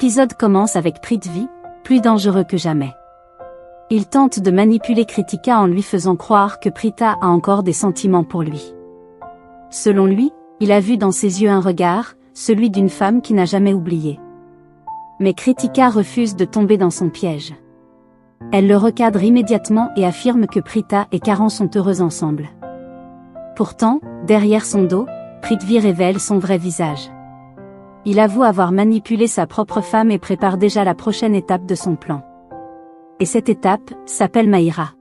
L'épisode commence avec Prithvi, plus dangereux que jamais. Il tente de manipuler Kritika en lui faisant croire que Prita a encore des sentiments pour lui. Selon lui, il a vu dans ses yeux un regard, celui d'une femme qui n'a jamais oublié. Mais Kritika refuse de tomber dans son piège. Elle le recadre immédiatement et affirme que Prita et Karan sont heureux ensemble. Pourtant, derrière son dos, Prithvi révèle son vrai visage. Il avoue avoir manipulé sa propre femme et prépare déjà la prochaine étape de son plan. Et cette étape s'appelle Mahira.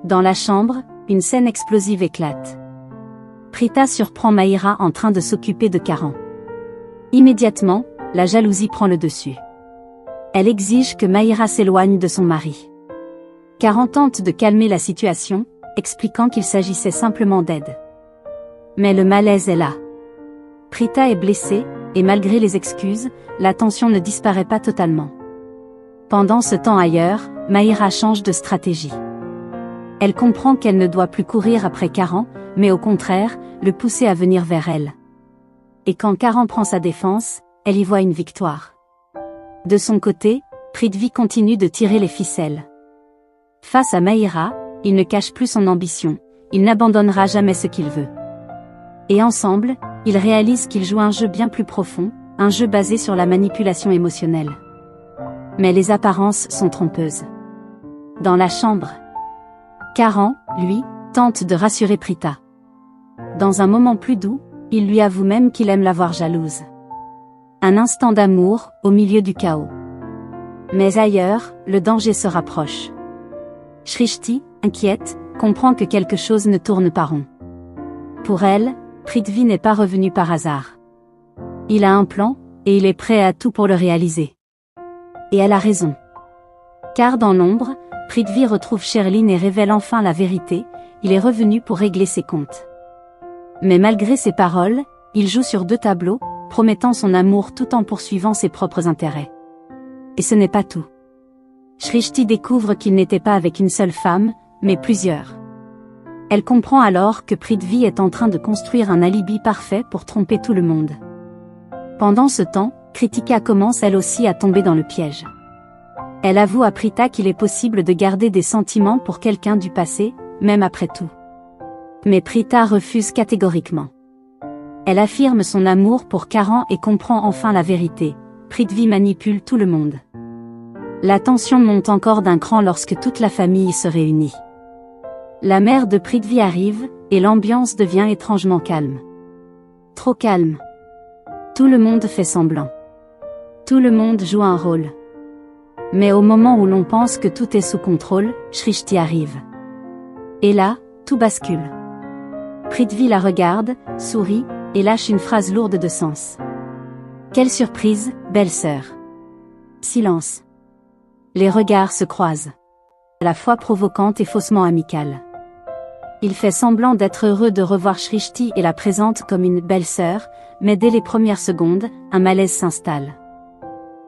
Dans la chambre, une scène explosive éclate. Prita surprend Mahira en train de s'occuper de Karan. Immédiatement, la jalousie prend le dessus. Elle exige que Mahira s'éloigne de son mari. Karan tente de calmer la situation, expliquant qu'il s'agissait simplement d'aide. Mais le malaise est là. Prita est blessée, et malgré les excuses, la tension ne disparaît pas totalement. Pendant ce temps ailleurs, Mahira change de stratégie. Elle comprend qu'elle ne doit plus courir après Karan, mais au contraire, le pousser à venir vers elle. Et quand Karan prend sa défense, elle y voit une victoire. De son côté, Prithvi continue de tirer les ficelles. Face à Mahira, il ne cache plus son ambition, il n'abandonnera jamais ce qu'il veut. Et ensemble, ils réalisent qu'ils jouent un jeu bien plus profond, un jeu basé sur la manipulation émotionnelle. Mais les apparences sont trompeuses. Dans la chambre, Karan, lui, tente de rassurer Prita. Dans un moment plus doux, il lui avoue même qu'il aime la voir jalouse. Un instant d'amour, au milieu du chaos. Mais ailleurs, le danger se rapproche. Shrishti, inquiète, comprend que quelque chose ne tourne pas rond. Pour elle, Prithvi n'est pas revenu par hasard. Il a un plan, et il est prêt à tout pour le réaliser. Et elle a raison. Car dans l'ombre, Prithvi retrouve Sherlyn et révèle enfin la vérité, il est revenu pour régler ses comptes. Mais malgré ses paroles, il joue sur deux tableaux, promettant son amour tout en poursuivant ses propres intérêts. Et ce n'est pas tout. Shrishti découvre qu'il n'était pas avec une seule femme, mais plusieurs. Elle comprend alors que Prithvi est en train de construire un alibi parfait pour tromper tout le monde. Pendant ce temps, Kritika commence elle aussi à tomber dans le piège. Elle avoue à Prita qu'il est possible de garder des sentiments pour quelqu'un du passé, même après tout. Mais Prita refuse catégoriquement. Elle affirme son amour pour Karan et comprend enfin la vérité, Prithvi manipule tout le monde. La tension monte encore d'un cran lorsque toute la famille se réunit. La mère de Prithvi arrive, et l'ambiance devient étrangement calme. Trop calme. Tout le monde fait semblant. Tout le monde joue un rôle. Mais au moment où l'on pense que tout est sous contrôle, Shrishti arrive. Et là, tout bascule. Prithvi la regarde, sourit, et lâche une phrase lourde de sens. Quelle surprise, belle-sœur. Silence. Les regards se croisent. À la fois provocante et faussement amicale. Il fait semblant d'être heureux de revoir Shrishti et la présente comme une belle-sœur, mais dès les premières secondes, un malaise s'installe.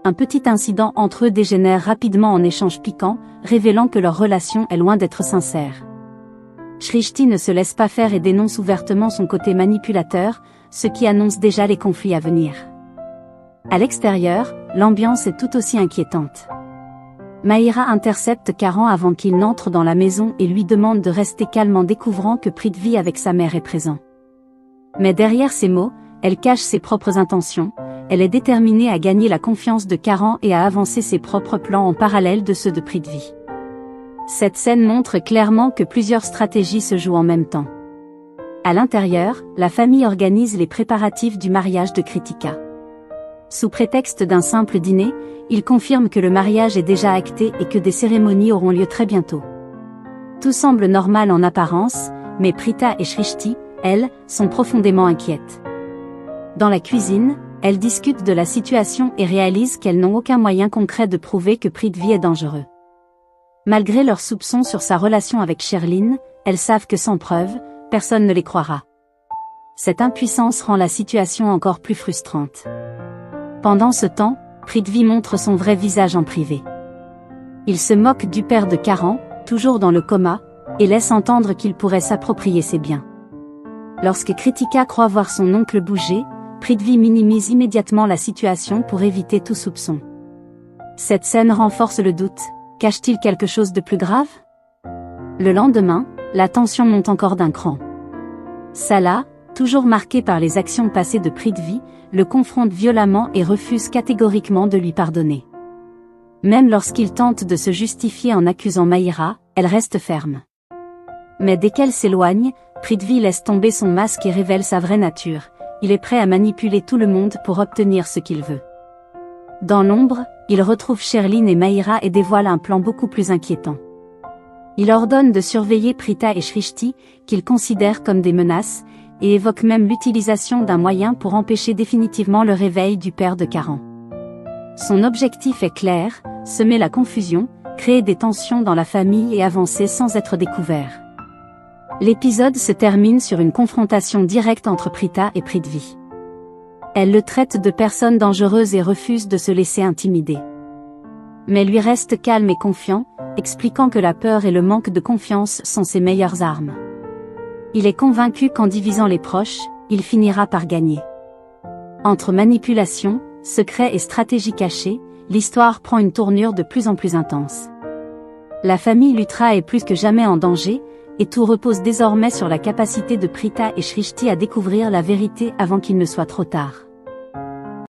Un petit incident entre eux dégénère rapidement en échange piquant, révélant que leur relation est loin d'être sincère. Shrishti ne se laisse pas faire et dénonce ouvertement son côté manipulateur, ce qui annonce déjà les conflits à venir. À l'extérieur, l'ambiance est tout aussi inquiétante. Mahira intercepte Karan avant qu'il n'entre dans la maison et lui demande de rester calme en découvrant que Prithvi avec sa mère est présent. Mais derrière ces mots, elle cache ses propres intentions, elle est déterminée à gagner la confiance de Karan et à avancer ses propres plans en parallèle de ceux de Prithvi. Cette scène montre clairement que plusieurs stratégies se jouent en même temps. À l'intérieur, la famille organise les préparatifs du mariage de Kritika. Sous prétexte d'un simple dîner, il confirme que le mariage est déjà acté et que des cérémonies auront lieu très bientôt. Tout semble normal en apparence, mais Prita et Shrishti, elles, sont profondément inquiètes. Dans la cuisine, elles discutent de la situation et réalisent qu'elles n'ont aucun moyen concret de prouver que Prithvi est dangereux. Malgré leurs soupçons sur sa relation avec Sherlyn, elles savent que sans preuve, personne ne les croira. Cette impuissance rend la situation encore plus frustrante. Pendant ce temps, Prithvi montre son vrai visage en privé. Il se moque du père de Karan, toujours dans le coma, et laisse entendre qu'il pourrait s'approprier ses biens. Lorsque Kritika croit voir son oncle bouger, Prithvi minimise immédiatement la situation pour éviter tout soupçon. Cette scène renforce le doute. Cache-t-il quelque chose de plus grave? Le lendemain, la tension monte encore d'un cran. Salah, toujours marqué par les actions passées de Prithvi, le confronte violemment et refuse catégoriquement de lui pardonner. Même lorsqu'il tente de se justifier en accusant Mahira, elle reste ferme. Mais dès qu'elle s'éloigne, Prithvi laisse tomber son masque et révèle sa vraie nature. Il est prêt à manipuler tout le monde pour obtenir ce qu'il veut. Dans l'ombre, il retrouve Sherline et Mahira et dévoile un plan beaucoup plus inquiétant. Il ordonne de surveiller Prita et Shrishti, qu'il considère comme des menaces, et évoque même l'utilisation d'un moyen pour empêcher définitivement le réveil du père de Karan. Son objectif est clair, semer la confusion, créer des tensions dans la famille et avancer sans être découvert. L'épisode se termine sur une confrontation directe entre Prita et Prithvi. Elle le traite de personne dangereuse et refuse de se laisser intimider. Mais lui reste calme et confiant, expliquant que la peur et le manque de confiance sont ses meilleures armes. Il est convaincu qu'en divisant les proches, il finira par gagner. Entre manipulation, secret et stratégie cachée, l'histoire prend une tournure de plus en plus intense. La famille Luthra est plus que jamais en danger, et tout repose désormais sur la capacité de Prita et Shrishti à découvrir la vérité avant qu'il ne soit trop tard.